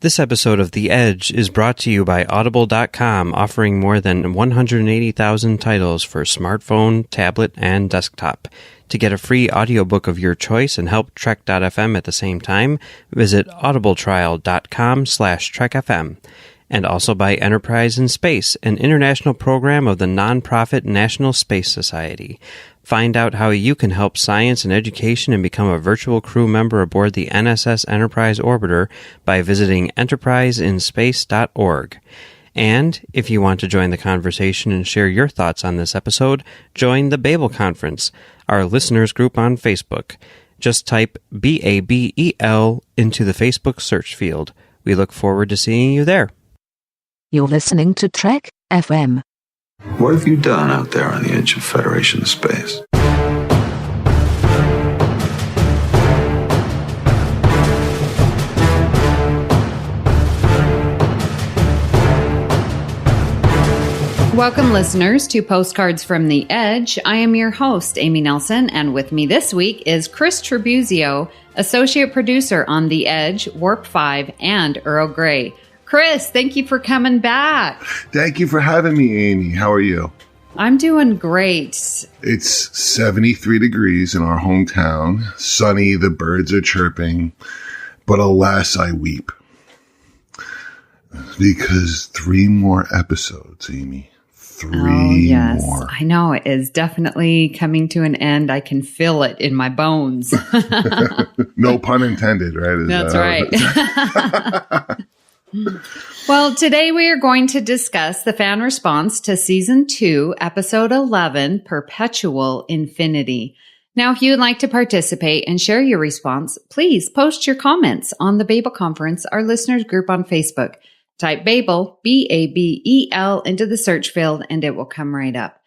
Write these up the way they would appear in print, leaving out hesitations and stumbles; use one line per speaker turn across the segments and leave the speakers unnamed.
This episode of The Edge is brought to you by Audible.com, offering more than 180,000 titles for smartphone, tablet, and desktop. To get a free audiobook of your choice and help Trek.fm at the same time, visit audibletrial.com/trekfm. And also by Enterprise in Space, an international program of the nonprofit National Space Society. Find out how you can help science and education and become a virtual crew member aboard the NSS Enterprise Orbiter by visiting enterpriseinspace.org. And if you want to join the conversation and share your thoughts on this episode, join the Babel Conference, our listeners group on Facebook. Just type BABEL into the Facebook search field. We look forward to seeing you there.
You're listening to Trek FM.
What have you done out there on the edge of Federation space?
Welcome, listeners, to Postcards from the Edge. I am your host, Amy Nelson, and with me this week is Chris Tribuzio, associate producer on The Edge, Warp 5, and Earl Grey. Chris, thank you for coming back.
Thank you for having me, Amy. How are you?
I'm doing great.
It's 73 degrees in our hometown. Sunny, the birds are chirping. But alas, I weep. Because 3 more episodes, Amy. 3 more.
I know. It is definitely coming to an end. I can feel it in my bones.
No pun intended, right?
That's right. Well, today we are going to discuss the fan response to Season 2, Episode 11, Perpetual Infinity. Now, if you would like to participate and share your response, please post your comments on the Babel Conference, our listeners group on Facebook. Type Babel, B-A-B-E-L, into the search field, and it will come right up.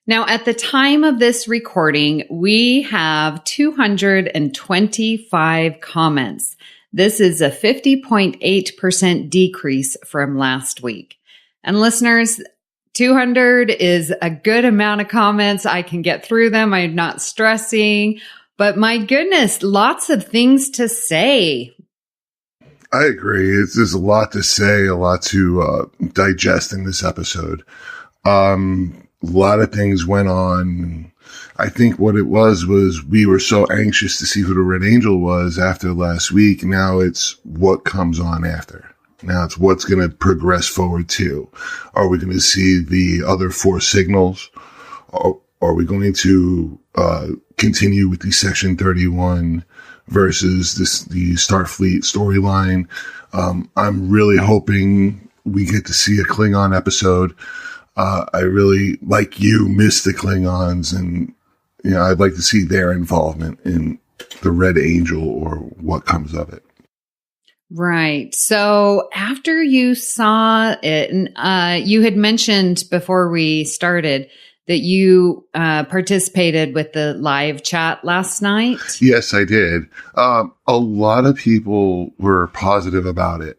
Now, at the time of this recording, we have 225 comments. This is a 50.8% decrease from last week. And listeners, 200 is a good amount of comments. I can get through them. I'm not stressing. But my goodness, lots of things to say.
I agree. There's a lot to say, a lot to digest in this episode. A lot of things went on. I think what it was we were so anxious to see who the Red Angel was after last week. Now it's what comes on after. Now it's what's going to progress forward to. Are we going to see the other 4 signals? Or are we going to continue with the Section 31 versus the Starfleet storyline? I'm really hoping we get to see a Klingon episode. I really, like you, miss the Klingons, and I'd like to see their involvement in the Red Angel or what comes of it.
Right. So after you saw it, and you had mentioned before we started that you participated with the live chat last night.
Yes, I did. A lot of people were positive about it.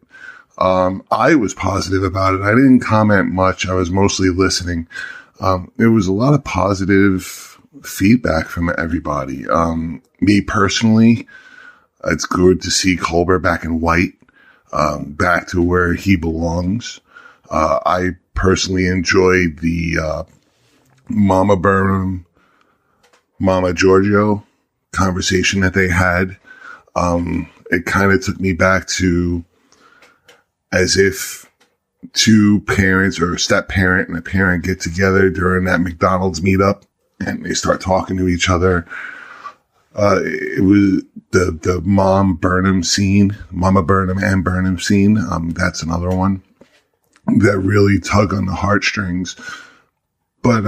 I was positive about it. I didn't comment much. I was mostly listening. There was a lot of positive feedback from everybody. Me personally, it's good to see Culber back in white, back to where he belongs. I personally enjoyed the Mama Burnham, Mama Giorgio conversation that they had. It kind of took me back to as if 2 parents or a step parent and a parent get together during that McDonald's meetup and they start talking to each other. It was the Mama Burnham and Burnham scene. That's another one that really tug on the heartstrings. But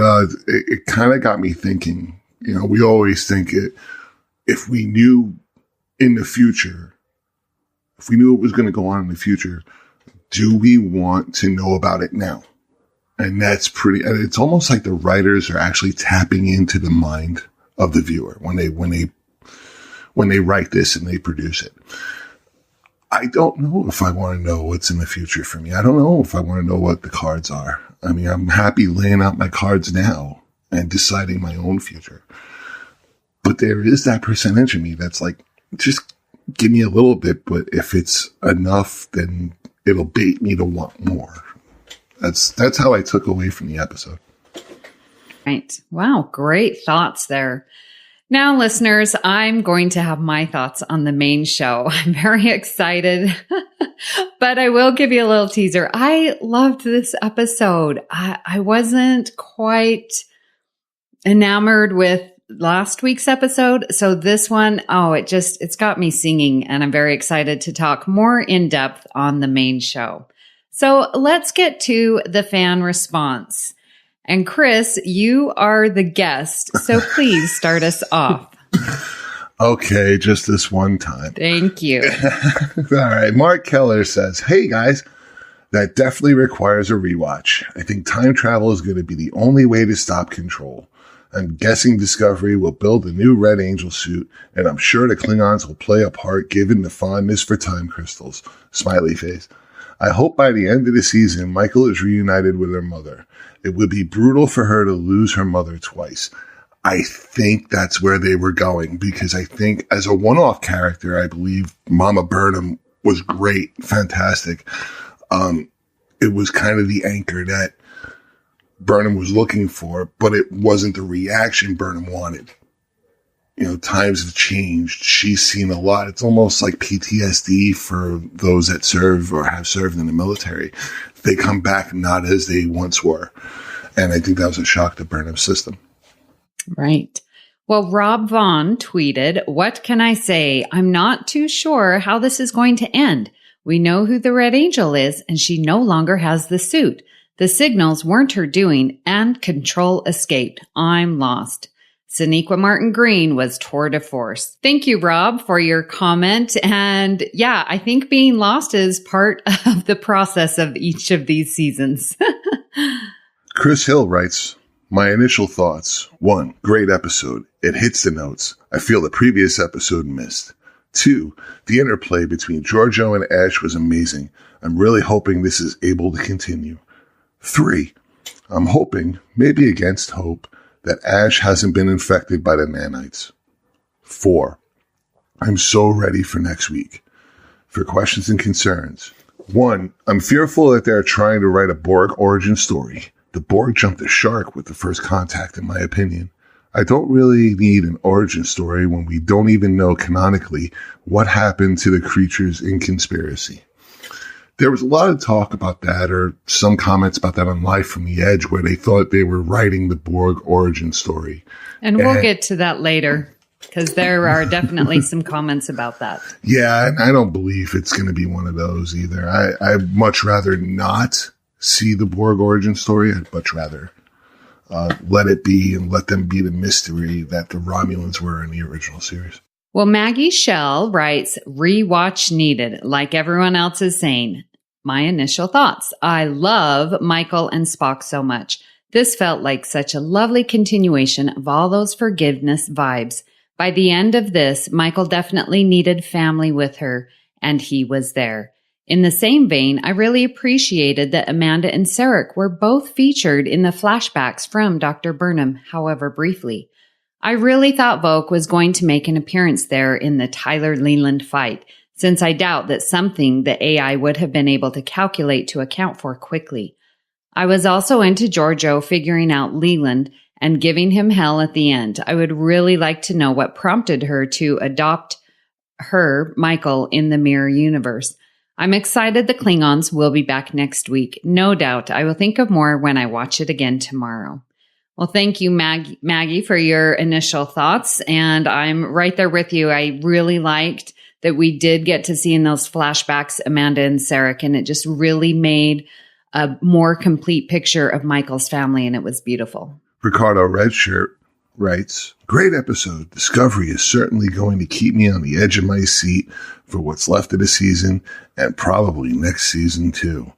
it kind of got me thinking. We always think if we knew in the future, if we knew what was going to go on in the future, do we want to know about it now? And that's it's almost like the writers are actually tapping into the mind of the viewer when they write this and they produce it. I don't know if I want to know what's in the future for me. I don't know if I want to know what the cards are. I mean, I'm happy laying out my cards now and deciding my own future. But there is that percentage of me that's like, just give me a little bit, but if it's enough, then it'll bait me to want more. That's how I took away from the episode.
Right. Wow. Great thoughts there. Now, listeners, I'm going to have my thoughts on the main show. I'm very excited, but I will give you a little teaser. I loved this episode. I wasn't quite enamored with last week's episode. So this one, it's got me singing, and I'm very excited to talk more in depth on the main show. So let's get to the fan response. And Chris, you are the guest, so please start us off.
Okay, just this one time.
Thank you.
All right, Mark Keller says, hey guys, that definitely requires a rewatch. I think time travel is going to be the only way to stop Control. I'm guessing Discovery will build a new Red Angel suit, and I'm sure the Klingons will play a part given the fondness for time crystals. Smiley face. I hope by the end of the season, Michael is reunited with her mother. It would be brutal for her to lose her mother twice. I think that's where they were going, because I think as a one-off character, I believe Mama Burnham was great, fantastic. It was kind of the anchor that Burnham was looking for, but it wasn't the reaction Burnham wanted. You know, times have changed. She's seen a lot. It's almost like PTSD for those that serve or have served in the military. They come back not as they once were. And I think that was a shock to Burnham's system.
Right. Well, Rob Vaughn tweeted, what can I say? I'm not too sure how this is going to end. We know who the Red Angel is, and she no longer has the suit. The signals weren't her doing, and Control escaped. I'm lost. Sonequa Martin Green was tour de force. Thank you, Rob, for your comment. And yeah, I think being lost is part of the process of each of these seasons.
Chris Hill writes, my initial thoughts. 1, great episode. It hits the notes. I feel the previous episode missed. 2, the interplay between Giorgio and Ash was amazing. I'm really hoping this is able to continue. 3, I'm hoping, maybe against hope, that Ash hasn't been infected by the nanites. 4, I'm so ready for next week. For questions and concerns. 1, I'm fearful that they're trying to write a Borg origin story. The Borg jumped the shark with the first contact, in my opinion. I don't really need an origin story when we don't even know canonically what happened to the creatures in Conspiracy. There was a lot of talk about that, or some comments about that on Live from the Edge, where they thought they were writing the Borg origin story. And
we'll get to that later, because there are definitely some comments about that.
Yeah, and I don't believe it's going to be one of those either. I'd much rather not see the Borg origin story. I'd much rather let it be and let them be the mystery that the Romulans were in the original series.
Well, Maggie Shell writes, rewatch needed, like everyone else is saying. My initial thoughts. I love Michael and Spock so much. This felt like such a lovely continuation of all those forgiveness vibes. By the end of this, Michael definitely needed family with her, and he was there. In the same vein, I really appreciated that Amanda and Sarek were both featured in the flashbacks from Dr. Burnham, however briefly. I really thought Vogue was going to make an appearance there in the Tyler Leland fight, since I doubt that's something the AI would have been able to calculate to account for quickly. I was also into Giorgio figuring out Leland and giving him hell at the end. I would really like to know what prompted her to adopt her, Michael, in the mirror universe. I'm excited the Klingons will be back next week. No doubt I will think of more when I watch it again tomorrow. Well, thank you, Maggie, for your initial thoughts. And I'm right there with you. I really liked that we did get to see in those flashbacks Amanda and Sarek, and it just really made a more complete picture of Michael's family, and it was beautiful.
Ricardo Redshirt writes, great episode. Discovery is certainly going to keep me on the edge of my seat for what's left of the season and probably next season too.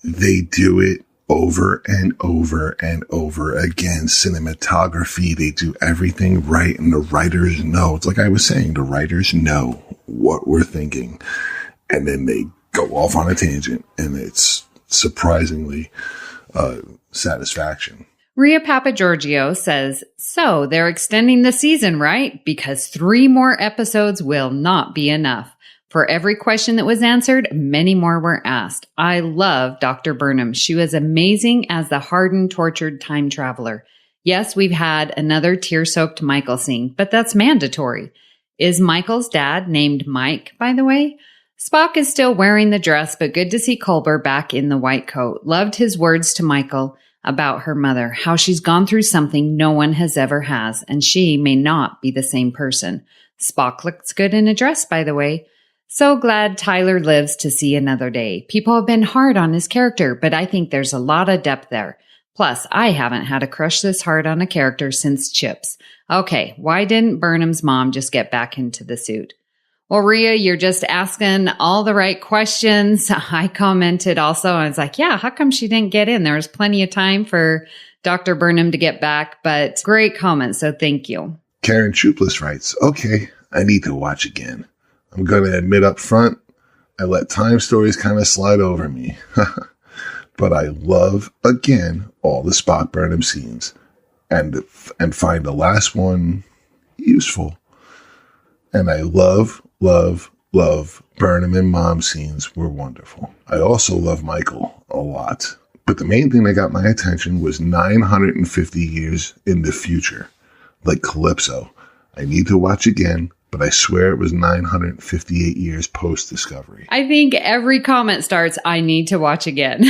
They do it over and over and over again. Cinematography, they do everything right, and the writers know. It's like I was saying, the writers know what we're thinking, and then they go off on a tangent, and it's surprisingly satisfaction.
Rhea Papagiorgio says, so they're extending the season, right? Because 3 more episodes will not be enough. For every question that was answered, many more were asked. I love Dr. Burnham. She was amazing as the hardened, tortured time traveler. Yes, we've had another tear-soaked Michael scene, but that's mandatory. Is Michael's dad named Mike, by the way? Spock is still wearing the dress, but good to see Culber back in the white coat. Loved his words to Michael about her mother, how she's gone through something no one has ever has, and she may not be the same person. Spock looks good in a dress, by the way. So glad Tyler lives to see another day. People have been hard on his character, but I think there's a lot of depth there. Plus, I haven't had a crush this hard on a character since Chips. Okay, why didn't Burnham's mom just get back into the suit? Well, Rhea, you're just asking all the right questions. I commented also. I was like, yeah, how come she didn't get in? There was plenty of time for Dr. Burnham to get back, but great comment, so thank you.
Karen Chupless writes, okay, I need to watch again. I'm going to admit up front, I let time stories kind of slide over me. But I love, again, all the Spock Burnham scenes and find the last one useful. And I love Burnham and Mom scenes were wonderful. I also love Michael a lot. But the main thing that got my attention was 950 years in the future, like Calypso. I need to watch again, but I swear it was 958 years post-Discovery.
I think every comment starts, I need to watch again.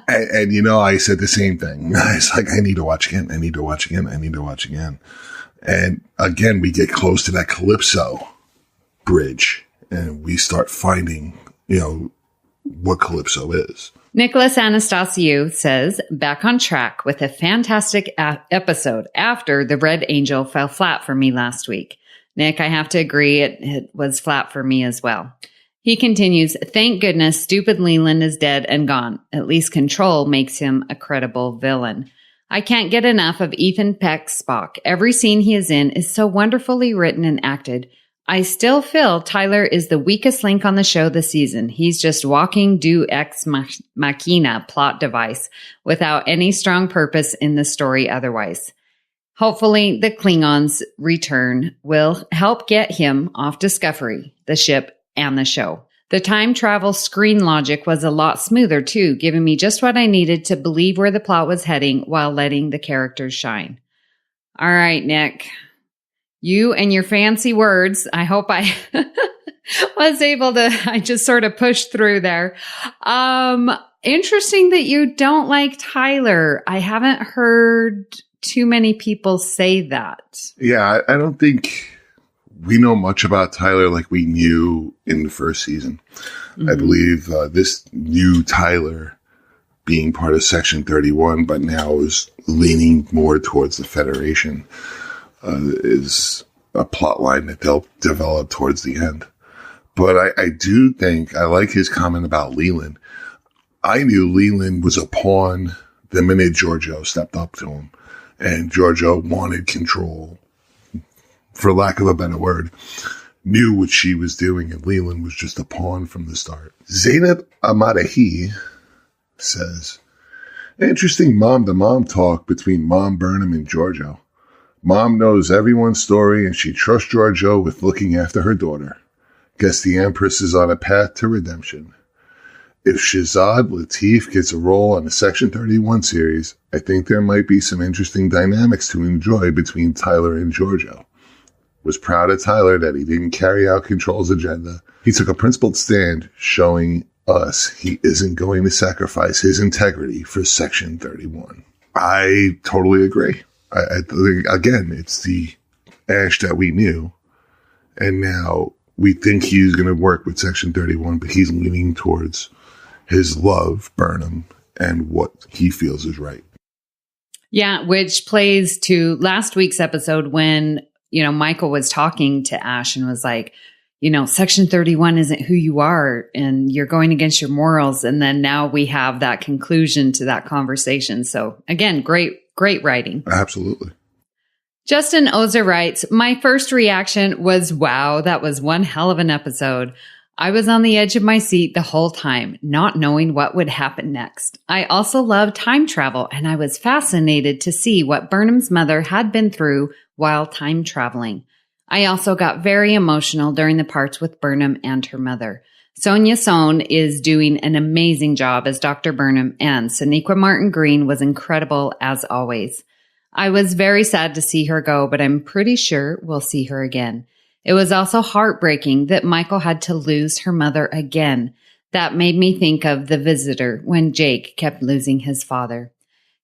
and you know, I said the same thing. It's like, I need to watch again. I need to watch again. I need to watch again. And again, we get close to that Calypso bridge and we start finding, what Calypso is.
Nicholas Anastasiou says, back on track with a fantastic episode after the Red Angel fell flat for me last week. Nick, I have to agree, it was flat for me as well. He continues, thank goodness stupid Leland is dead and gone. At least Control makes him a credible villain. I can't get enough of Ethan Peck's Spock. Every scene he is in is so wonderfully written and acted. I still feel Tyler is the weakest link on the show this season. He's just walking Deus Ex Machina plot device without any strong purpose in the story otherwise. Hopefully, the Klingons' return will help get him off Discovery, the ship, and the show. The time travel screen logic was a lot smoother, too, giving me just what I needed to believe where the plot was heading while letting the characters shine. All right, Nick. You and your fancy words. I hope I was able to, I just sort of pushed through there. Interesting that you don't like Tyler. I haven't heard too many people say that.
Yeah, I don't think we know much about Tyler like we knew in the first season. Mm-hmm. I believe this new Tyler being part of Section 31, but now is leaning more towards the Federation, is a plot line that they'll develop towards the end. But I do think I like his comment about Leland. I knew Leland was a pawn the minute Giorgio stepped up to him. And Giorgio wanted Control, for lack of a better word, knew what she was doing, and Leland was just a pawn from the start. Zainab Amadahi says, interesting mom-to-mom talk between Mom Burnham and Giorgio. Mom knows everyone's story, and she trusts Giorgio with looking after her daughter. Guess the Empress is on a path to redemption. If Shazad Latif gets a role on the Section 31 series, I think there might be some interesting dynamics to enjoy between Tyler and Giorgio. Was proud of Tyler that he didn't carry out Control's agenda. He took a principled stand, showing us he isn't going to sacrifice his integrity for Section 31. I totally agree. I think, again, it's the Ash that we knew, and now we think he's going to work with Section 31, but he's leaning towards his love, Burnham, and what he feels is right.
Yeah, which plays to last week's episode when, Michael was talking to Ash and was like, Section 31 isn't who you are and you're going against your morals. And then now we have that conclusion to that conversation. So again, great writing.
Absolutely.
Justin Ozer writes, my first reaction was, wow, that was one hell of an episode. I was on the edge of my seat the whole time, not knowing what would happen next. I also loved time travel, and I was fascinated to see what Burnham's mother had been through while time traveling. I also got very emotional during the parts with Burnham and her mother. Sonia Sohn is doing an amazing job as Dr. Burnham, and Sonequa Martin Green was incredible as always. I was very sad to see her go, but I'm pretty sure we'll see her again. It was also heartbreaking that Michael had to lose her mother again. That made me think of The Visitor when Jake kept losing his father.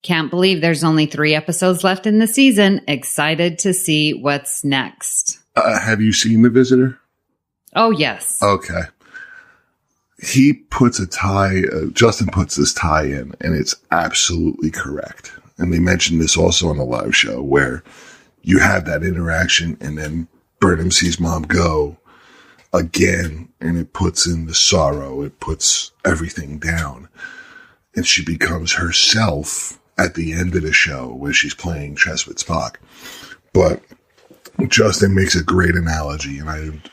Can't believe there's only 3 episodes left in the season. Excited to see what's next.
Have you seen The Visitor?
Oh, yes.
Okay. He puts a tie, Justin puts this tie in, and it's absolutely correct. And they mentioned this also on a live show where you have that interaction and then Burnham sees mom go again, and it puts in the sorrow. It puts everything down. And she becomes herself at the end of the show where she's playing chess with Spock. But Justin makes a great analogy, and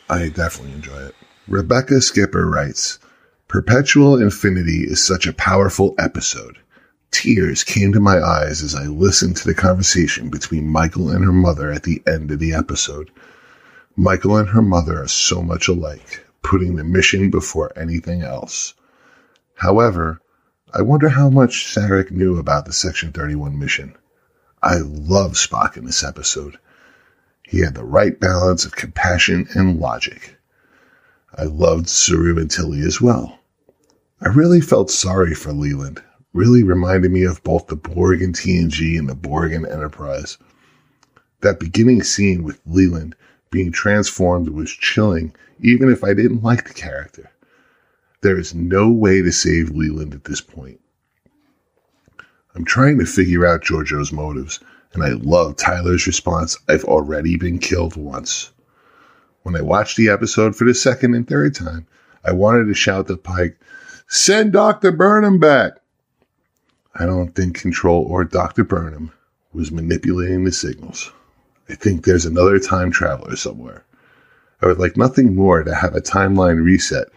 I definitely enjoy it. Rebecca Skipper writes, Perpetual Infinity is such a powerful episode. Tears came to my eyes as I listened to the conversation between Michael and her mother at the end of the episode. Michael and her mother are so much alike, putting the mission before anything else. However, I wonder how much Sarek knew about the Section 31 mission. I love Spock in this episode. He had the right balance of compassion and logic. I loved Saru and Tilly as well. I really felt sorry for Leland. Really reminded me of both the Borg in TNG and the Borg in Enterprise. That beginning scene with Leland being transformed was chilling, even if I didn't like the character. There is no way to save Leland at this point. I'm trying to figure out Giorgio's motives, and I love Tyler's response, I've already been killed once. When I watched the episode for the second and third time, I wanted to shout to Pike, send Dr. Burnham back! I don't think Control or Dr. Burnham was manipulating the signals. I think there's another time traveler somewhere. I would like nothing more to have a timeline reset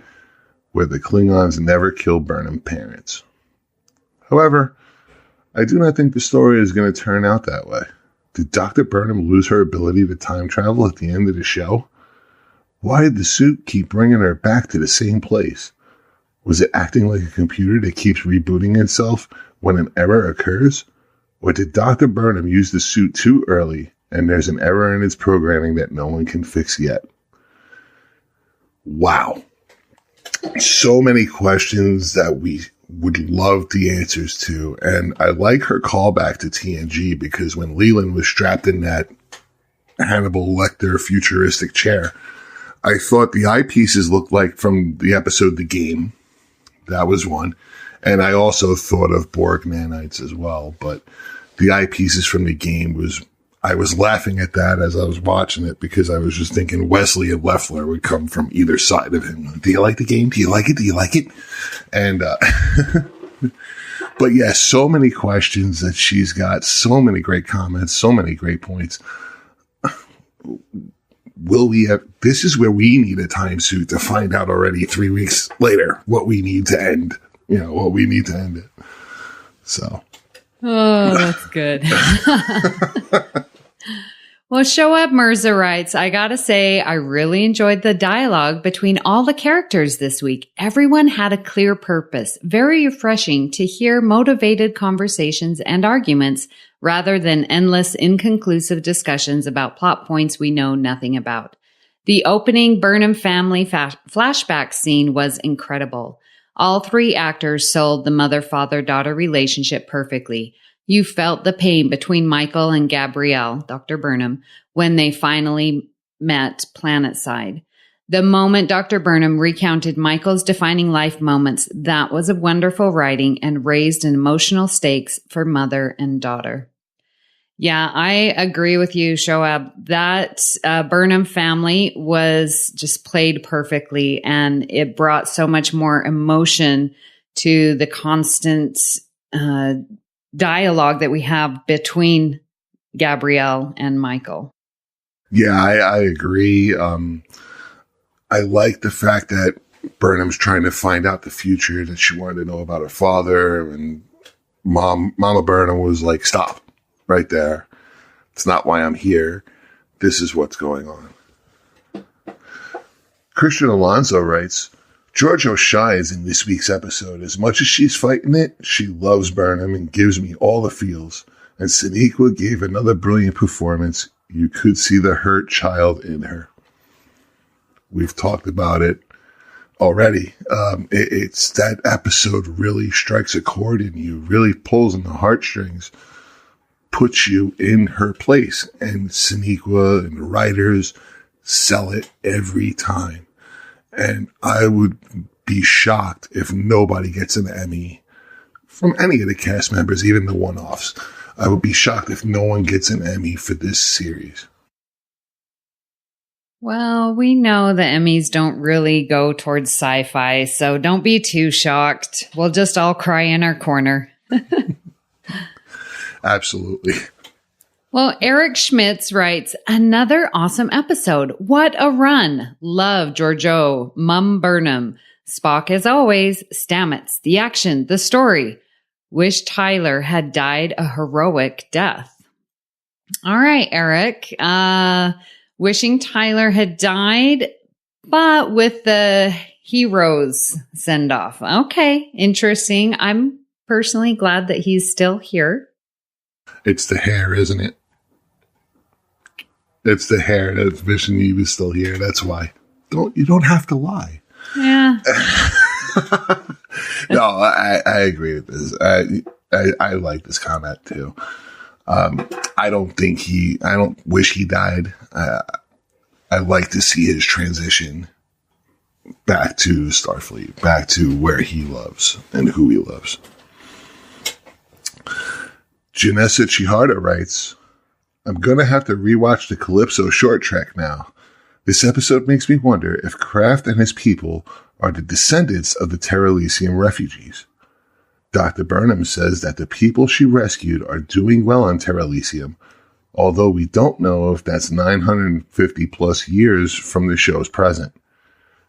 where the Klingons never kill Burnham parents. However, I do not think the story is going to turn out that way. Did Dr. Burnham lose her ability to time travel at the end of the show? Why did the suit keep bringing her back to the same place? Was it acting like a computer that keeps rebooting itself when an error occurs? Or did Dr. Burnham use the suit too early and there's an error in its programming that no one can fix yet? Wow. So many questions that we would love the answers to. And I like her callback to TNG because when Leland was strapped in that Hannibal Lecter futuristic chair, I thought the eyepieces looked like from the episode The Game. That was one. And I also thought of Borg nanites as well. But the eyepieces from The Game I was laughing at that as I was watching it because I was just thinking Wesley and Leffler would come from either side of him. Do you like the game? Do you like it? Do you like it? And, but yeah, so many questions that she's got, so many great comments, so many great points. This is where we need a time suit to find out already 3 weeks later what we need to end, what we need to end it. So.
Oh, that's good. Well, Shoaib Mirza writes, I gotta say, I really enjoyed the dialogue between all the characters this week. Everyone had a clear purpose. Very refreshing to hear motivated conversations and arguments rather than endless, inconclusive discussions about plot points we know nothing about. The opening Burnham family flashback scene was incredible. All 3 actors sold the mother-father-daughter relationship perfectly. You felt the pain between Michael and Gabrielle, Dr. Burnham, when they finally met planetside. The moment Dr. Burnham recounted Michael's defining life moments, that was a wonderful writing and raised an emotional stakes for mother and daughter. Yeah, I agree with you, Shoaib. That Burnham family was just played perfectly, and it brought so much more emotion to the constant dialogue that we have between Gabrielle and Michael.
Yeah, I agree. I like the fact that Burnham's trying to find out the future that she wanted to know about her father, and Mama Burnham was like, stop right there. It's not why I'm here. This is what's going on. Christian Alonso writes, Giorgio shines in this week's episode. As much as she's fighting it, she loves Burnham and gives me all the feels. And Sonequa gave another brilliant performance. You could see the hurt child in her. We've talked about it already. It's that episode really strikes a chord in you, really pulls on the heartstrings, puts you in her place. And Sonequa and the writers sell it every time. And I would be shocked if nobody gets an Emmy from any of the cast members, even the one-offs. I would be shocked if no one gets an Emmy for this series.
Well, we know the Emmys don't really go towards sci-fi, so don't be too shocked. We'll just all cry in our corner.
Absolutely.
Well, Eric Schmitz writes, another awesome episode. What a run. Love Giorgio, Mum Burnham, Spock as always, Stamets, the action, the story. Wish Tyler had died a heroic death. All right, Eric. Wishing Tyler had died, but with the hero's send-off. Okay, interesting. I'm personally glad that he's still here.
It's the hair, isn't it? It's the hair that's wishing he was still here. That's why. You don't have to lie.
Yeah.
No, I agree with this. I like this comment too. I don't wish he died. I like to see his transition back to Starfleet, back to where he loves and who he loves. Janessa Chihara writes, I'm going to have to rewatch the Calypso short trek now. This episode makes me wonder if Kraft and his people are the descendants of the Terralisium refugees. Dr. Burnham says that the people she rescued are doing well on Terralisium, although we don't know if that's 950 plus years from the show's present.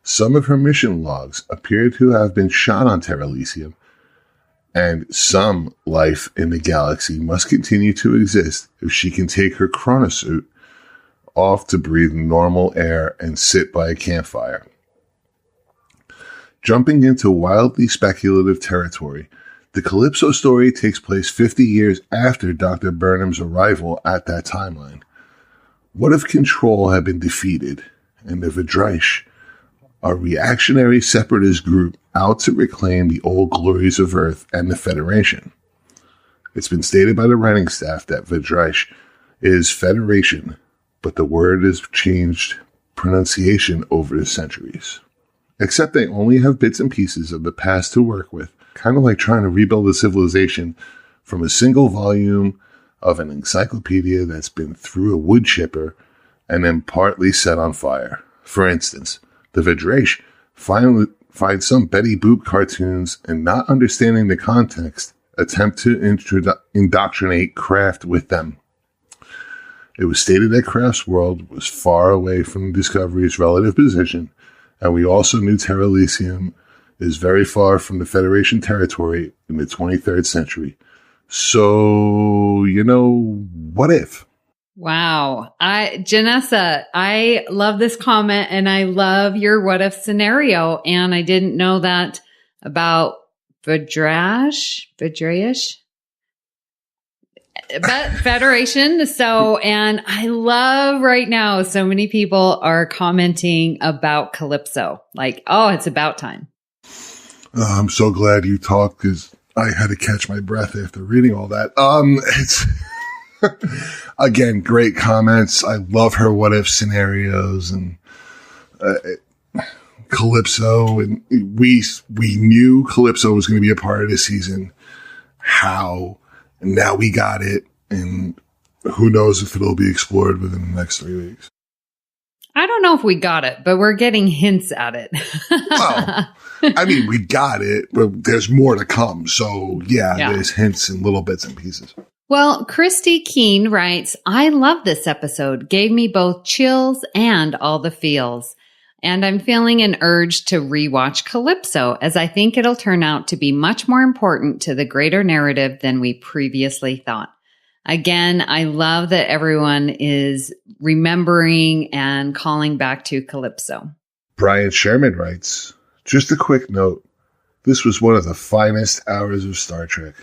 Some of her mission logs appear to have been shot on Terralisium, and some life in the galaxy must continue to exist if she can take her chronosuit off to breathe normal air and sit by a campfire. Jumping into wildly speculative territory, the Calypso story takes place 50 years after Dr. Burnham's arrival at that timeline. What if Control had been defeated and the Vidreish, a reactionary separatist group out to reclaim the old glories of Earth and the Federation? It's been stated by the writing staff that Vidreish is Federation, but the word has changed pronunciation over the centuries. Except they only have bits and pieces of the past to work with, kind of like trying to rebuild a civilization from a single volume of an encyclopedia that's been through a wood chipper and then partly set on fire. For instance, the Vidreish finally find some Betty Boop cartoons and, not understanding the context, attempt to indoctrinate Kraft with them. It was stated that Kraft's world was far away from Discovery's relative position, and we also knew Terralisium is very far from the Federation territory in the 23rd century. So, what if?
Wow. Janessa, I love this comment and I love your what if scenario. And I didn't know that about Vidreish, but Federation. So, and I love right now, so many people are commenting about Calypso. Like, oh, it's about time.
I'm so glad you talked because I had to catch my breath after reading all that. It's again, great comments. I love her what if scenarios and Calypso, and we knew Calypso was going to be a part of this season. How? And now we got it, and who knows if it'll be explored within the next 3 weeks.
I don't know if we got it, but we're getting hints at it.
Well, I mean, we got it, but there's more to come. So, yeah, there's hints and little bits and pieces.
Well, Christy Keene writes, I love this episode. Gave me both chills and all the feels. And I'm feeling an urge to rewatch Calypso, as I think it'll turn out to be much more important to the greater narrative than we previously thought. Again, I love that everyone is remembering and calling back to Calypso.
Brian Sherman writes, just a quick note. This was one of the finest hours of Star Trek.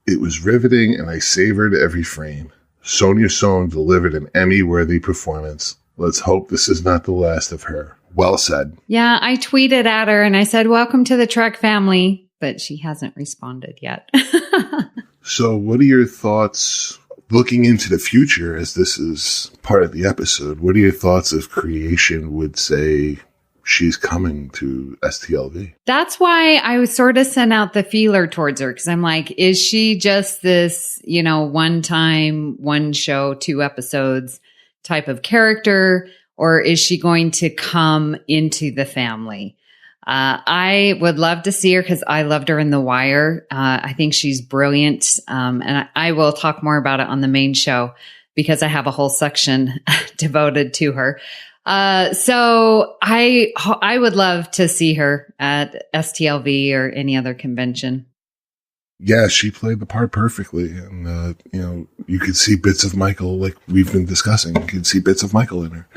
It was riveting and I savored every frame. Sonia Sohn delivered an Emmy-worthy performance. Let's hope this is not the last of her. Well said.
Yeah, I tweeted at her and I said, welcome to the Trek family, but she hasn't responded yet.
So what are your thoughts looking into the future, as this is part of the episode? What are your thoughts if creation would say she's coming to STLV?
That's why I sort of sent out the feeler towards her, because I'm like, is she just this, one time, one show, 2 episodes type of character, or is she going to come into the family? I would love to see her because I loved her in The Wire. I think she's brilliant. And I will talk more about it on the main show because I have a whole section devoted to her. So I would love to see her at STLV or any other convention.
Yeah, she played the part perfectly. And, you could see bits of Michael, like we've been discussing. You could see bits of Michael in her.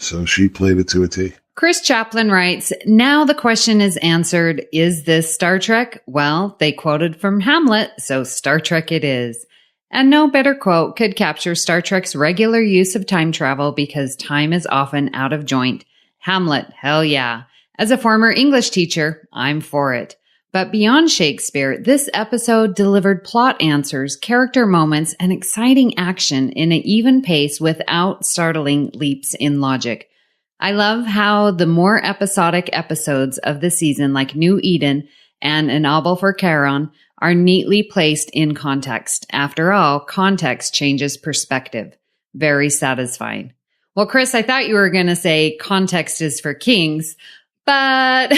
So she played it to a T.
Chris Chaplin writes, now the question is answered. Is this Star Trek? Well, they quoted from Hamlet, so Star Trek it is. And no better quote could capture Star Trek's regular use of time travel because time is often out of joint. Hamlet, hell yeah. As a former English teacher, I'm for it. But beyond Shakespeare, this episode delivered plot answers, character moments, and exciting action in an even pace without startling leaps in logic. I love how the more episodic episodes of the season, like New Eden and An Obel for Charon, are neatly placed in context. After all, context changes perspective. Very satisfying. Well, Chris, I thought you were going to say context is for kings, but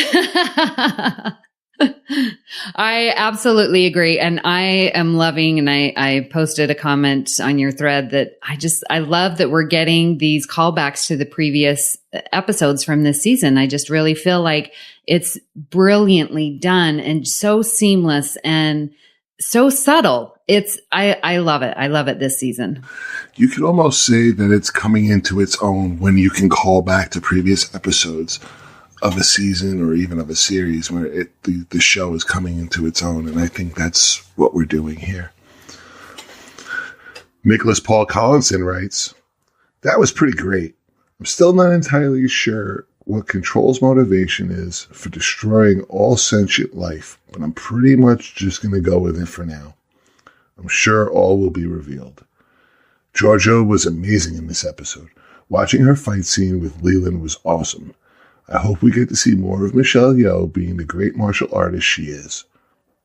I absolutely agree. And I am loving, and I posted a comment on your thread that I love that we're getting these callbacks to the previous episodes from this season. I just really feel like it's brilliantly done and so seamless and so subtle. I love it. I love it this season.
You could almost say that it's coming into its own when you can call back to previous episodes of a season or even of a series where the show is coming into its own. And I think that's what we're doing here. Nicholas Paul Collinson writes, that was pretty great. I'm still not entirely sure what Control's motivation is for destroying all sentient life, but I'm pretty much just going to go with it for now. I'm sure all will be revealed. Georgiou was amazing in this episode. Watching her fight scene with Leland was awesome. I hope we get to see more of Michelle Yeoh being the great martial artist she is.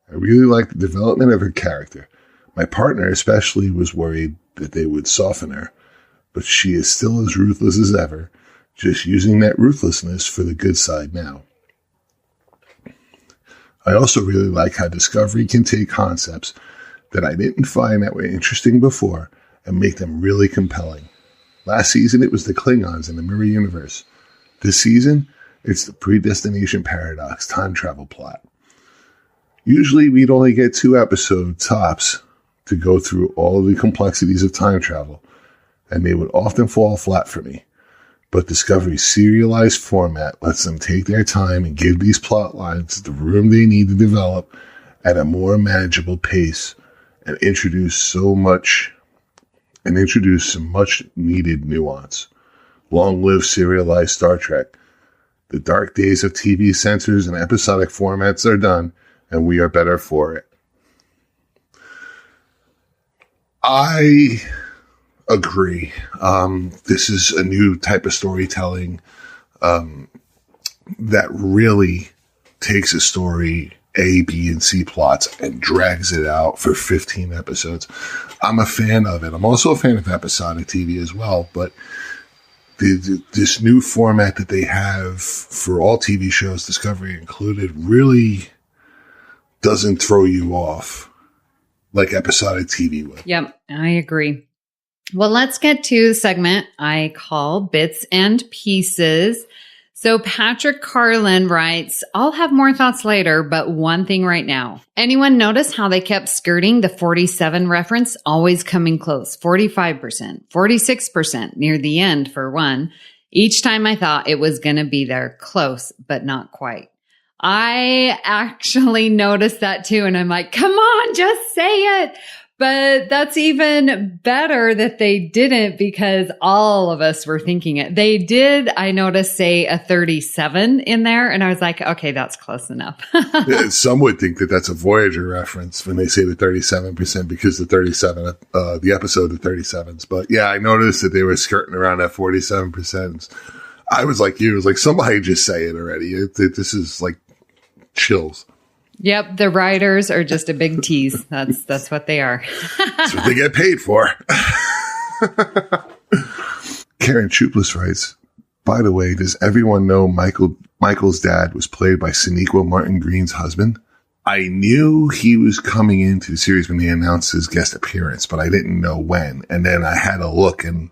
I really like the development of her character. My partner especially was worried that they would soften her, but she is still as ruthless as ever, just using that ruthlessness for the good side now. I also really like how Discovery can take concepts that I didn't find that were interesting before and make them really compelling. Last season, it was the Klingons in the Mirror Universe. This season, it's the predestination paradox time travel plot. Usually, we'd only get 2 episodes tops to go through all of the complexities of time travel, and they would often fall flat for me. But Discovery's serialized format lets them take their time and give these plot lines the room they need to develop at a more manageable pace and introduce some much needed nuance. Long live serialized Star Trek. The dark days of TV censors and episodic formats are done, and we are better for it. I agree. This is a new type of storytelling that really takes a story, A, B, and C plots, and drags it out for 15 episodes. I'm a fan of it. I'm also a fan of episodic TV as well, but this new format that they have for all TV shows, Discovery included, really doesn't throw you off like episodic TV would.
Yep, I agree. Well, let's get to the segment I call Bits and Pieces. So Patrick Carlin writes, I'll have more thoughts later, but one thing right now. Anyone notice how they kept skirting the 47 reference, always coming close? 45%, 46% near the end for one. Each time I thought it was going to be there, close, but not quite. I actually noticed that too. And I'm like, come on, just say it. But that's even better that they didn't, because all of us were thinking it. They did, I noticed, say a 37 in there. And I was like, okay, that's close enough.
Yeah, some would think that that's a Voyager reference when they say the 37%, because the 37, the episode of 37s. But yeah, I noticed that they were skirting around that 47%. I was like you. I was like, somebody just say it already. This is like chills.
Yep, the writers are just a big tease. That's what they are.
That's what they get paid for. Karen Chupless writes, by the way, does everyone know Michael's dad was played by Sonequa Martin Green's husband? I knew he was coming into the series when they announced his guest appearance, but I didn't know when. And then I had a look and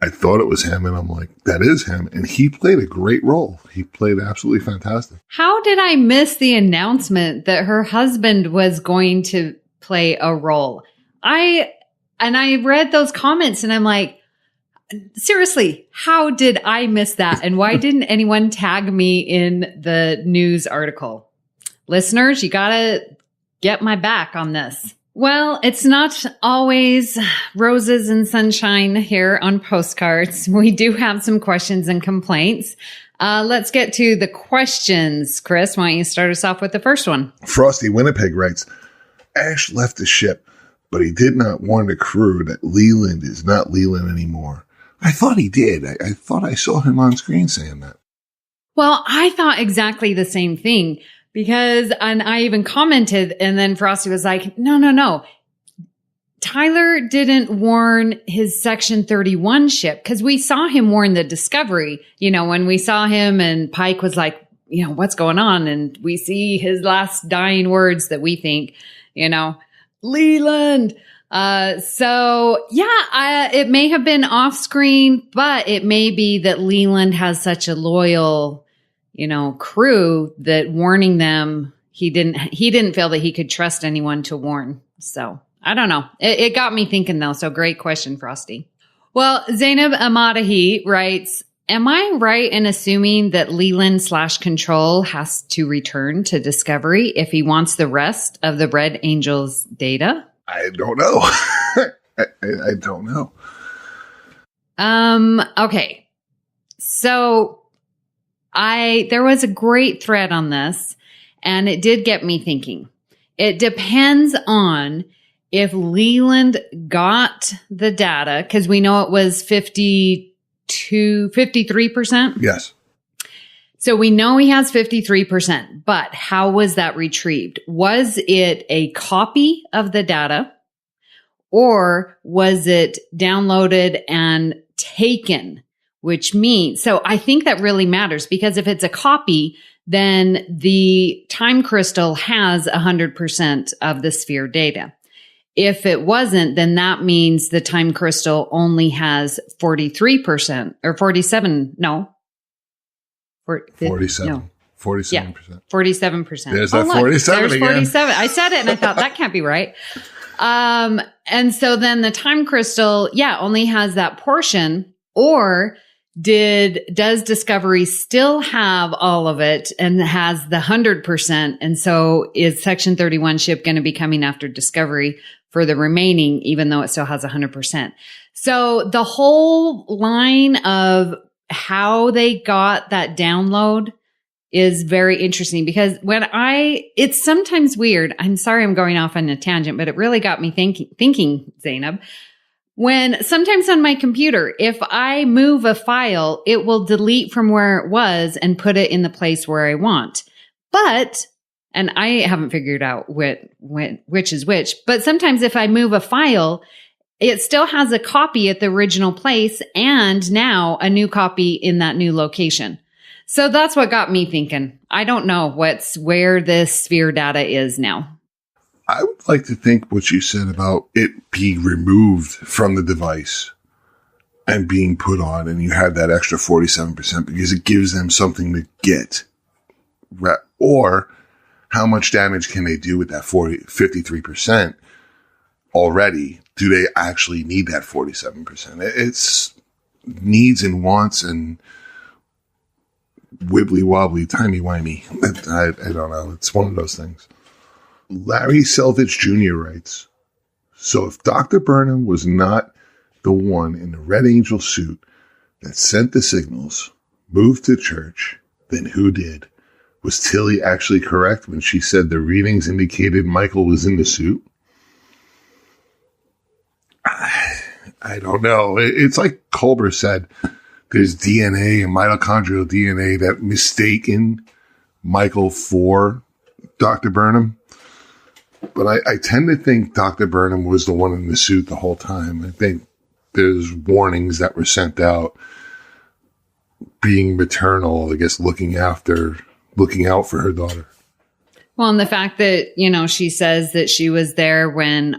I thought it was him, and I'm like, that is him. And he played a great role. He played absolutely fantastic.
How did I miss the announcement that her husband was going to play a role? I read those comments and I'm like, seriously, how did I miss that? And why didn't anyone tag me in the news article? Listeners, you gotta get my back on this. Well, it's not always roses and sunshine here on Postcards. We do have some questions and complaints. Let's get to the questions. Chris, why don't you start us off with the first one?
Frosty Winnipeg writes, Ash left the ship, but he did not warn the crew that Leland is not Leland anymore. I thought he did. I thought I saw him on screen saying that.
Well, I thought exactly the same thing. And I even commented, and then Frosty was like, no. Tyler didn't warn his Section 31 ship, because we saw him warn the Discovery, when we saw him and Pike was like, what's going on? And we see his last dying words that we think, Leland. It may have been off screen, but it may be that Leland has such a loyal crew that warning them, he didn't feel that he could trust anyone to warn. So I don't know. It got me thinking though. So great question, Frosty. Well, Zainab Amadahi writes, am I right in assuming that Leland/Control has to return to Discovery if he wants the rest of the Red Angel's data?
I don't know. I don't know.
Okay. So there was a great thread on this, and it did get me thinking. It depends on if Leland got the data, because we know it was 53%.
Yes.
So we know he has 53%, but how was that retrieved? Was it a copy of the data, or was it downloaded and taken? Which means, so I think that really matters, because if it's a copy, then the time crystal has 100% of the sphere data. If it wasn't, then that means the time crystal only has 43% or 47. No.
47.
No.
47%.
Yeah, 47%.
There's that 47
there's
again.
47. I said it and I thought that can't be right. And so then the time crystal, only has that portion. Or does Discovery still have all of it and has the 100%? And so is Section 31 ship going to be coming after Discovery for the remaining, even though it still has 100%? So the whole line of how they got that download is very interesting, because it's sometimes weird. I'm sorry I'm going off on a tangent, but it really got me thinking, Zainab. When sometimes on my computer, if I move a file, it will delete from where it was and put it in the place where I want. And I haven't figured out which is which, but sometimes if I move a file, it still has a copy at the original place and now a new copy in that new location. So that's what got me thinking. I don't know where this sphere data is now.
I would like to think what you said about it being removed from the device and being put on, and you have that extra 47% because it gives them something to get. Or how much damage can they do with that 53% already? Do they actually need that 47%? It's needs and wants and wibbly wobbly, timey wimey. I don't know. It's one of those things. Larry Selvage Jr. writes, so if Dr. Burnham was not the one in the Red Angel suit that sent the signals, moved to church, then who did? Was Tilly actually correct when she said the readings indicated Michael was in the suit? I don't know. It's like Culber said, there's DNA and mitochondrial DNA that mistaken Michael for Dr. Burnham. But I tend to think Dr. Burnham was the one in the suit the whole time. I think there's warnings that were sent out being maternal, I guess, looking out for her daughter.
Well, and the fact that, she says that she was there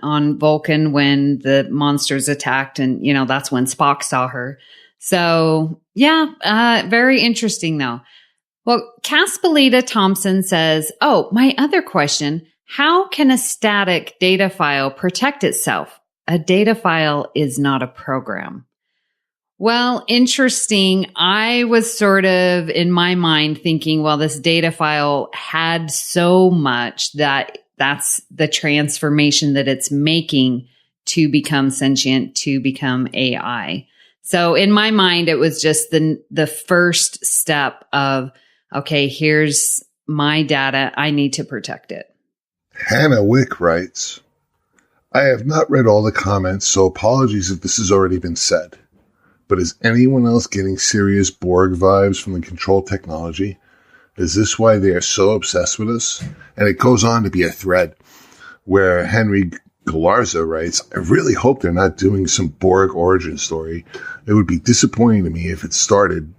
on Vulcan when the monsters attacked, and, that's when Spock saw her. So, yeah, very interesting, though. Well, Caspelita Thompson says, oh, my other question, how can a static data file protect itself? A data file is not a program. Well, interesting. I was sort of in my mind thinking, well, this data file had so much that that's the transformation that it's making to become sentient, to become AI. So in my mind, it was just the first step of, okay, here's my data. I need to protect it.
Hannah Wick writes, I have not read all the comments, so apologies if this has already been said. But is anyone else getting serious Borg vibes from the control technology? Is this why they are so obsessed with us? And it goes on to be a thread where Henry Galarza writes, I really hope they're not doing some Borg origin story. It would be disappointing to me if it started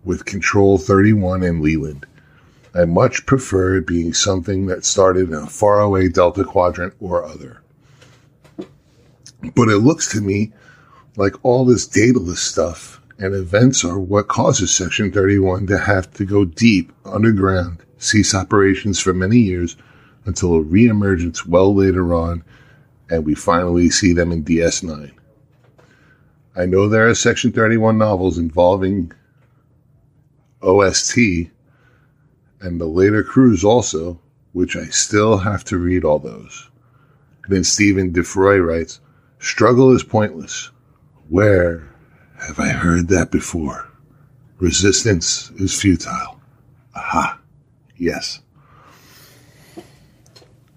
with Control 31 and Leland. I much prefer it being something that started in a faraway Delta Quadrant or other. But it looks to me like all this dataless stuff and events are what causes Section 31 to have to go deep underground, cease operations for many years until a reemergence well later on, and we finally see them in DS9. I know there are Section 31 novels involving OST and the later crews also, which I still have to read all those. And then Stephen DeFroy writes, struggle is pointless. Where have I heard that before? Resistance is futile. Aha. Yes.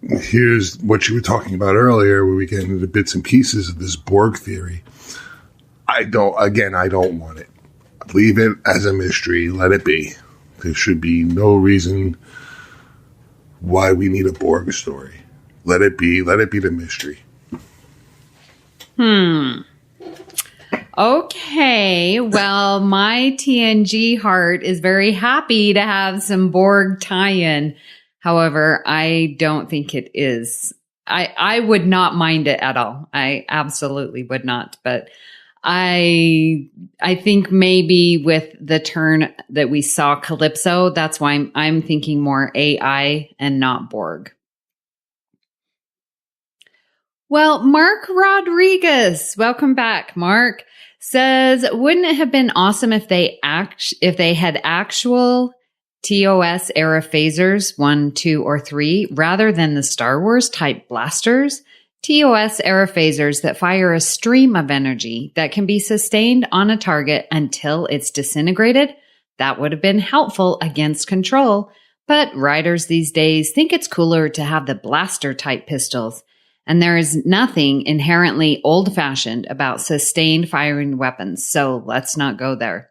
Here's what you were talking about earlier, where we get into the bits and pieces of this Borg theory. I don't want it. Leave it as a mystery. Let it be. There should be no reason why we need a Borg story. Let it be the mystery.
Okay, well, my TNG heart is very happy to have some Borg tie-in. However, I don't think it is. I would not mind it at all. I absolutely would not. But I think maybe with the turn that we saw Calypso, that's why I'm thinking more AI and not Borg. Well, Mark Rodriguez, welcome back, Mark, says, wouldn't it have been awesome if they had actual TOS era phasers 1, 2, or 3 rather than the Star Wars type blasters? TOS era phasers that fire a stream of energy that can be sustained on a target until it's disintegrated. That would have been helpful against control, but writers these days think it's cooler to have the blaster type pistols. And there is nothing inherently old-fashioned about sustained firing weapons, so let's not go there.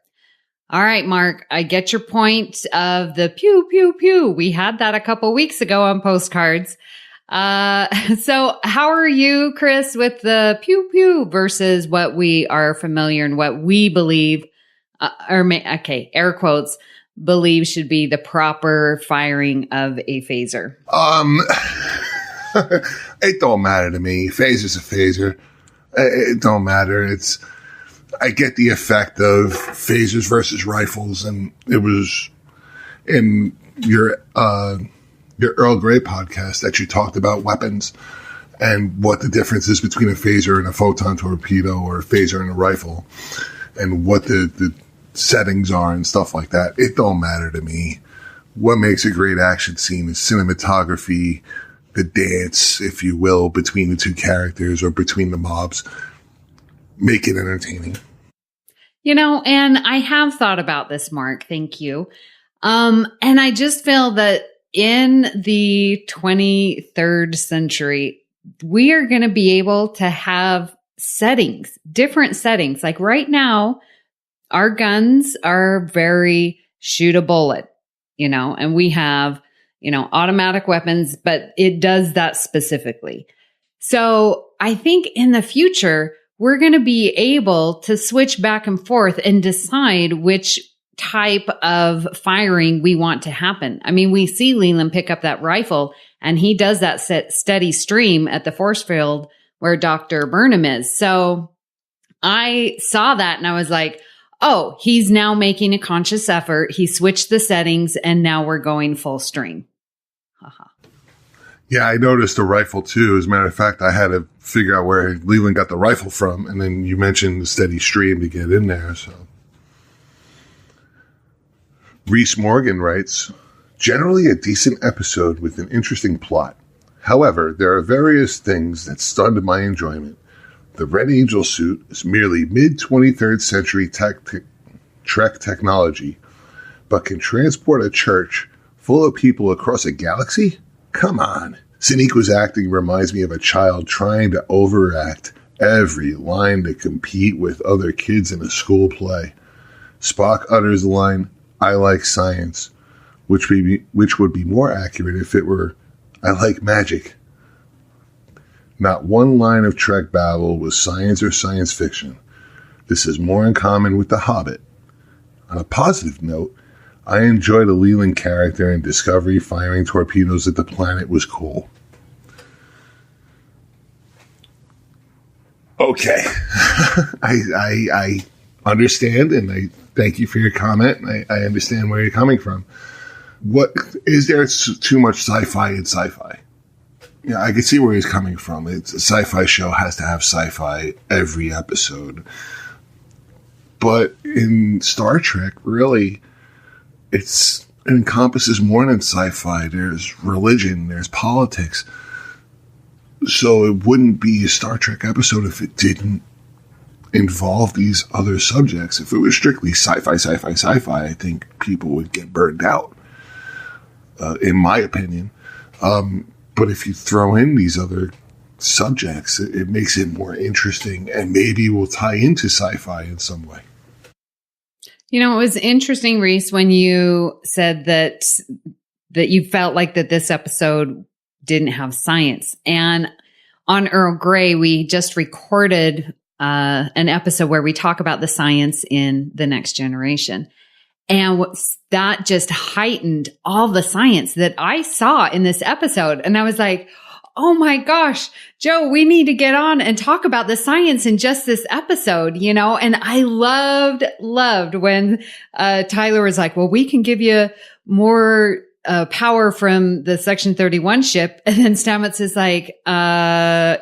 All right, Mark, I get your point of the pew, pew, pew. We had that a couple weeks ago on Postcards. So how are you, Chris, with the pew, pew versus what we are familiar and what we believe, air quotes, believe should be the proper firing of a phaser?
It don't matter to me. Phaser's a phaser. It don't matter. I get the effect of phasers versus rifles, and it was in your Earl Grey podcast that you talked about weapons and what the difference is between a phaser and a photon torpedo, or a phaser and a rifle, and what the settings are and stuff like that. It don't matter to me. What makes a great action scene is cinematography, the dance, if you will, between the two characters or between the mobs. Make it entertaining.
And I have thought about this, Mark. Thank you. And I just feel that in the 23rd century, we are going to be able to have settings, different settings. Like right now, our guns are very shoot a bullet, and we have, automatic weapons, but it does that specifically. So I think in the future, we're going to be able to switch back and forth and decide which type of firing we want to happen. I mean, we see Leland pick up that rifle and he does that steady stream at the force field where Dr. Burnham is. So I saw that and I was like, oh, he's now making a conscious effort. He switched the settings and now we're going full stream. Haha.
Yeah, I noticed the rifle too. As a matter of fact, I had to figure out where Leland got the rifle from. And then you mentioned the steady stream to get in there. So Reese Morgan writes, generally a decent episode with an interesting plot. However, there are various things that stunned my enjoyment. The Red Angel suit is merely mid-23rd century Trek technology, but can transport a church full of people across a galaxy? Come on. Sinequa's acting reminds me of a child trying to overact every line to compete with other kids in a school play. Spock utters the line, I like science, which would be more accurate if it were, I like magic. Not one line of Trek babble was science or science fiction. This is more in common with The Hobbit. On a positive note, I enjoyed the Leland character in Discovery firing torpedoes at the planet was cool. Okay. I understand, and I thank you for your comment. I understand where you're coming from. What is there too much sci-fi in sci-fi? Yeah, I can see where he's coming from. It's a sci-fi show has to have sci-fi every episode. But in Star Trek, really, it encompasses more than sci-fi. There's religion, there's politics. So it wouldn't be a Star Trek episode if it didn't involve these other subjects. If it was strictly sci-fi, I think people would get burned out, in my opinion. But if you throw in these other subjects, it makes it more interesting and maybe will tie into sci-fi in some way.
It was interesting, Reese, when you said that you felt like that this episode didn't have science. And on Earl Grey, we just recorded an episode where we talk about the science in The Next Generation. And that just heightened all the science that I saw in this episode. And I was like, oh my gosh, Joe, we need to get on and talk about the science in just this episode, and I loved when Tyler was like, well, we can give you more power from the Section 31 ship. And then Stamets is like,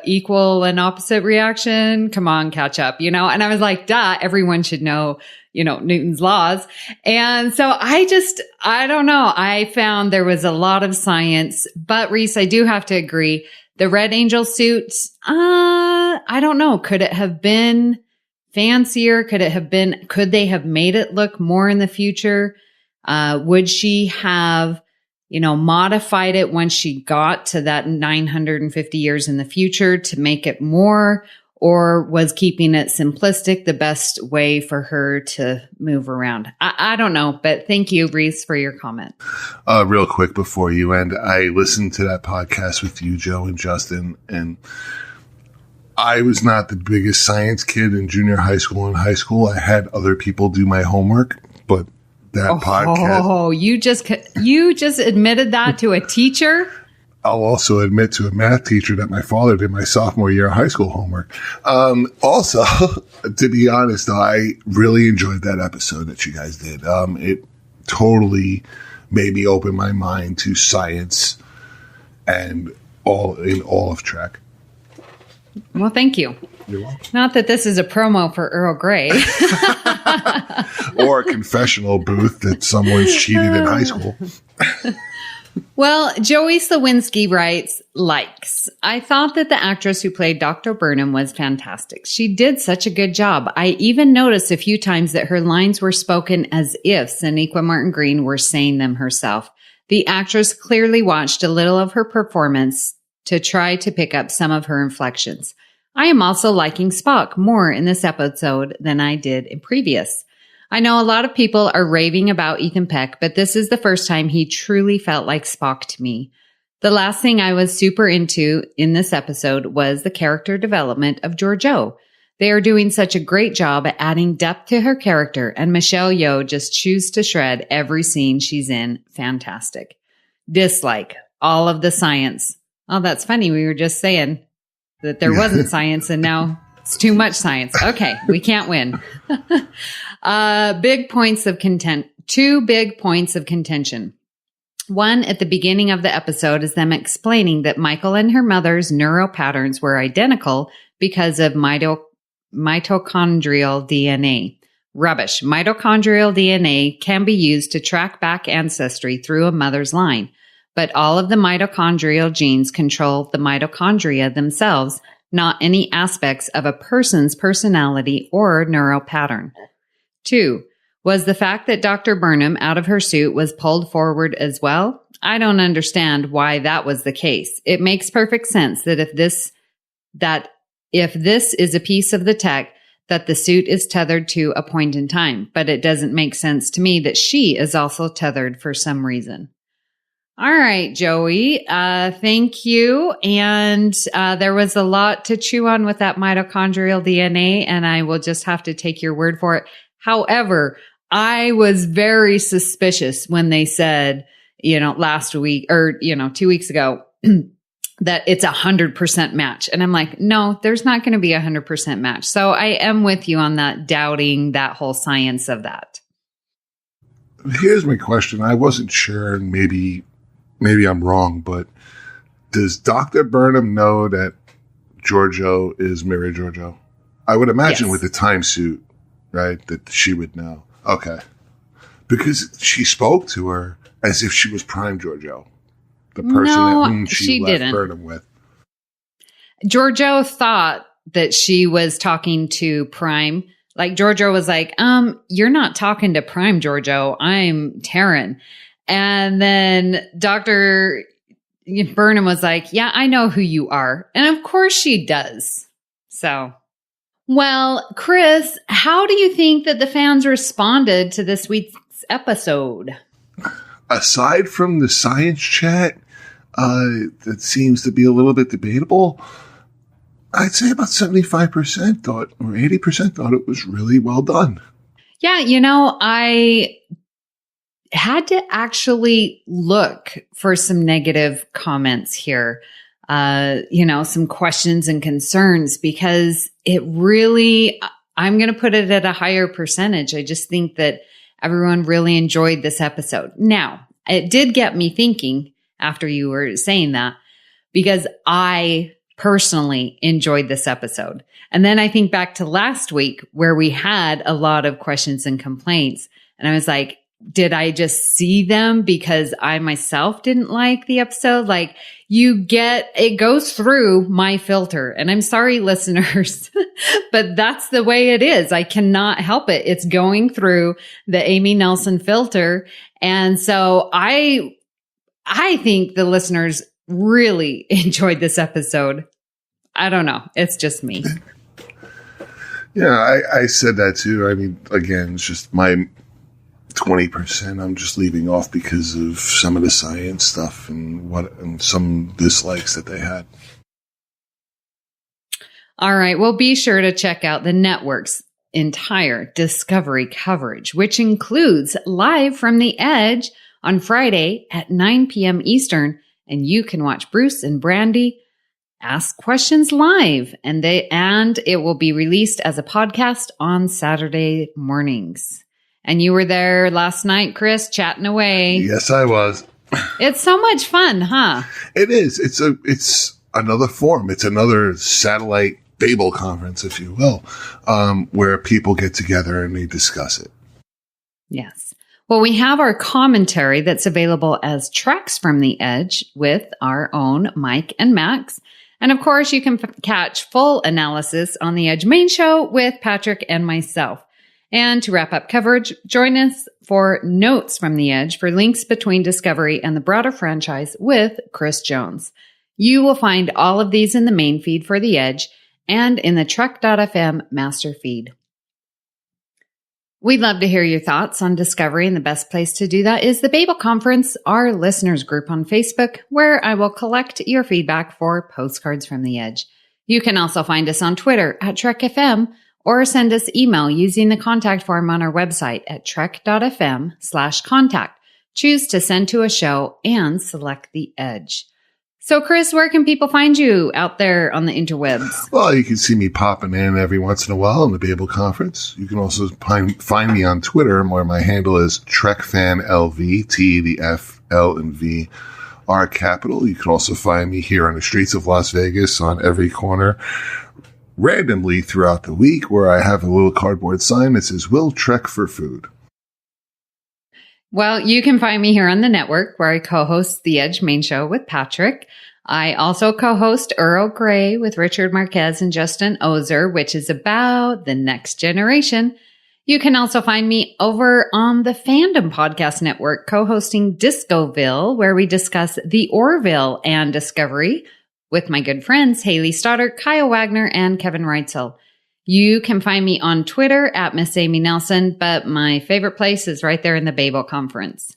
equal and opposite reaction. Come on, catch up, and I was like, duh, everyone should know, Newton's laws. And so I don't know. I found there was a lot of science, but Reese, I do have to agree. The Red Angel suit, I don't know. Could it have been fancier? Could they have made it look more in the future? Would she have, modified it when she got to that 950 years in the future to make it more? Or was keeping it simplistic the best way for her to move around? I don't know, but thank you, Reese, for your comment.
Real quick before you end, I listened to that podcast with you, Joe and Justin, and I was not the biggest science kid in junior high school and high school. I had other people do my homework, but that podcast.
Oh, you just admitted that to a teacher?
I'll also admit to a math teacher that my father did my sophomore year of high school homework. Also, to be honest, I really enjoyed that episode that you guys did. It totally made me open my mind to science and all of Trek.
Well, thank you.
You're welcome.
Not that this is a promo for Earl Grey.
Or a confessional booth that someone's cheated in high school.
Well, Joey Slawinski writes, likes. I thought that the actress who played Dr. Burnham was fantastic. She did such a good job. I even noticed a few times that her lines were spoken as if Sonequa Martin Green were saying them herself. The actress clearly watched a little of her performance to try to pick up some of her inflections. I am also liking Spock more in this episode than I did in previous. I know a lot of people are raving about Ethan Peck, but this is the first time he truly felt like Spock to me. The last thing I was super into in this episode was the character development of Georgiou. They are doing such a great job at adding depth to her character, and Michelle Yeoh just chews to shred every scene she's in. Fantastic. Dislike all of the science. Oh, that's funny. We were just saying that there wasn't science, and now it's too much science. Okay, we can't win. Big points of content. 2 big points of contention. One, at the beginning of the episode, is them explaining that Michael and her mother's neural patterns were identical because of mitochondrial DNA. Rubbish. Mitochondrial DNA can be used to track back ancestry through a mother's line, but all of the mitochondrial genes control the mitochondria themselves, not any aspects of a person's personality or neural pattern. 2, was the fact that Dr. Burnham out of her suit was pulled forward as well. I don't understand why that was the case. It makes perfect sense that if this is a piece of the tech, that the suit is tethered to a point in time, but it doesn't make sense to me that she is also tethered for some reason. All right, Joey, thank you. And there was a lot to chew on with that mitochondrial DNA, and I will just have to take your word for it. However, I was very suspicious when they said, last week or, 2 weeks ago, that it's 100% match. And I'm like, no, there's not going to be 100% match. So I am with you on that, doubting that whole science of that.
Here's my question. I wasn't sure, and maybe I'm wrong, but does Dr. Burnham know that Georgiou is Mira Georgiou? I would imagine with the time suit, right, that she would know. Okay. Because she spoke to her as if she was Prime Georgiou, the person that she left didn't. Burnham with.
Georgiou thought that she was talking to Prime. Like, Georgiou was like, you're not talking to Prime Georgiou. I'm Terran. And then Dr. Burnham was like, yeah, I know who you are. And of course she does. So, well, Chris, how do you think that the fans responded to this week's episode?
Aside from the science chat, that seems to be a little bit debatable, I'd say about 75% thought, or 80% thought it was really well done.
Yeah, I had to actually look for some negative comments here, some questions and concerns, because it really, I'm going to put it at a higher percentage. I just think that everyone really enjoyed this episode. Now, it did get me thinking after you were saying that, because I personally enjoyed this episode. And then I think back to last week where we had a lot of questions and complaints. And I was like, did I just see them because I myself didn't like the episode? Like, it goes through my filter. And I'm sorry, listeners, but that's the way it is. I cannot help it. It's going through the Amy Nelson filter. And so I think the listeners really enjoyed this episode. I don't know. It's just me.
Yeah, I said that too. I mean, again, it's just my 20% I'm just leaving off because of some of the science stuff and some dislikes that they had.
All right. Well, be sure to check out the network's entire Discovery coverage, which includes Live from the Edge on Friday at 9 p.m. Eastern and you can watch Bruce and Brandy ask questions live, and it will be released as a podcast on Saturday mornings. And you were there last night, Chris, chatting away.
Yes, I was.
It's so much fun, huh?
It is. It's another forum. It's another satellite Babel conference, if you will, where people get together and they discuss it.
Yes. Well, we have our commentary that's available as Treks from the Edge with our own Mike and Max. And of course, you can catch full analysis on the Edge main show with Patrick and myself. And to wrap up coverage, join us for Notes from the Edge for links between Discovery and the broader franchise with Chris Jones. You will find all of these in the main feed for the Edge and in the Trek.fm master feed. We'd love to hear your thoughts on Discovery, and the best place to do that is the Babel Conference, our listeners group on Facebook, where I will collect your feedback for Postcards from the Edge. You can also find us on Twitter at TrekFM, or send us email using the contact form on our website at trek.fm/contact. Choose to send to a show and select the Edge. So, Chris, where can people find you out there on the interwebs?
Well, you can see me popping in every once in a while in the Babel Conference. You can also find me on Twitter, where my handle is TrekFanLV, T, the F, L, and V are capital. You can also find me here on the streets of Las Vegas on every corner, randomly throughout the week, where I have a little cardboard sign that says, "Will Trek for Food."
Well, you can find me here on the network, where I co-host the Edge main show with Patrick. I also co-host Earl Grey with Richard Marquez and Justin Ozer, which is about the next generation. You can also find me over on the Fandom Podcast Network, co-hosting Discoville, where we discuss the Orville and Discovery with my good friends Haley Stoddard, Kyle Wagner, and Kevin Reitzel. You can find me on Twitter at Miss Amy Nelson, but my favorite place is right there in the Babel Conference.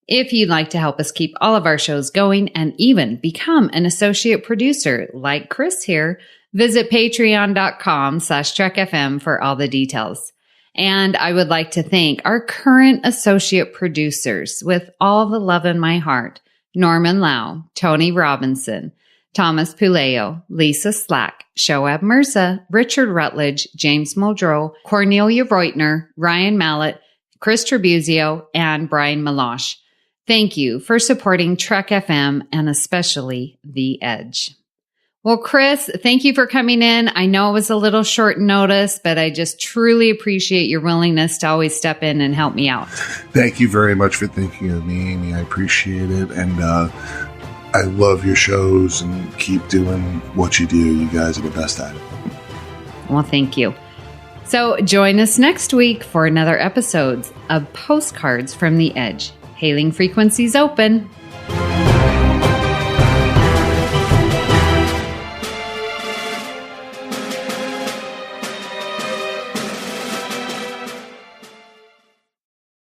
If you'd like to help us keep all of our shows going and even become an associate producer like Chris here, visit patreon.com/TrekFM for all the details. And I would like to thank our current associate producers with all the love in my heart: Norman Lau, Tony Robinson, Thomas Puleo, Lisa Slack, Shoab Mirza, Richard Rutledge, James Muldrow, Cornelia Reutner, Ryan Mallett, Chris Tribuzio, and Brian Melosh. Thank you for supporting Trek FM and especially The Edge. Well, Chris, thank you for coming in. I know it was a little short notice, but I just truly appreciate your willingness to always step in and help me out.
Thank you very much for thinking of me, Amy. I appreciate it. And I love your shows, and keep doing what you do. You guys are the best at it.
Well, thank you. So join us next week for another episode of Postcards from the Edge. Hailing frequencies open.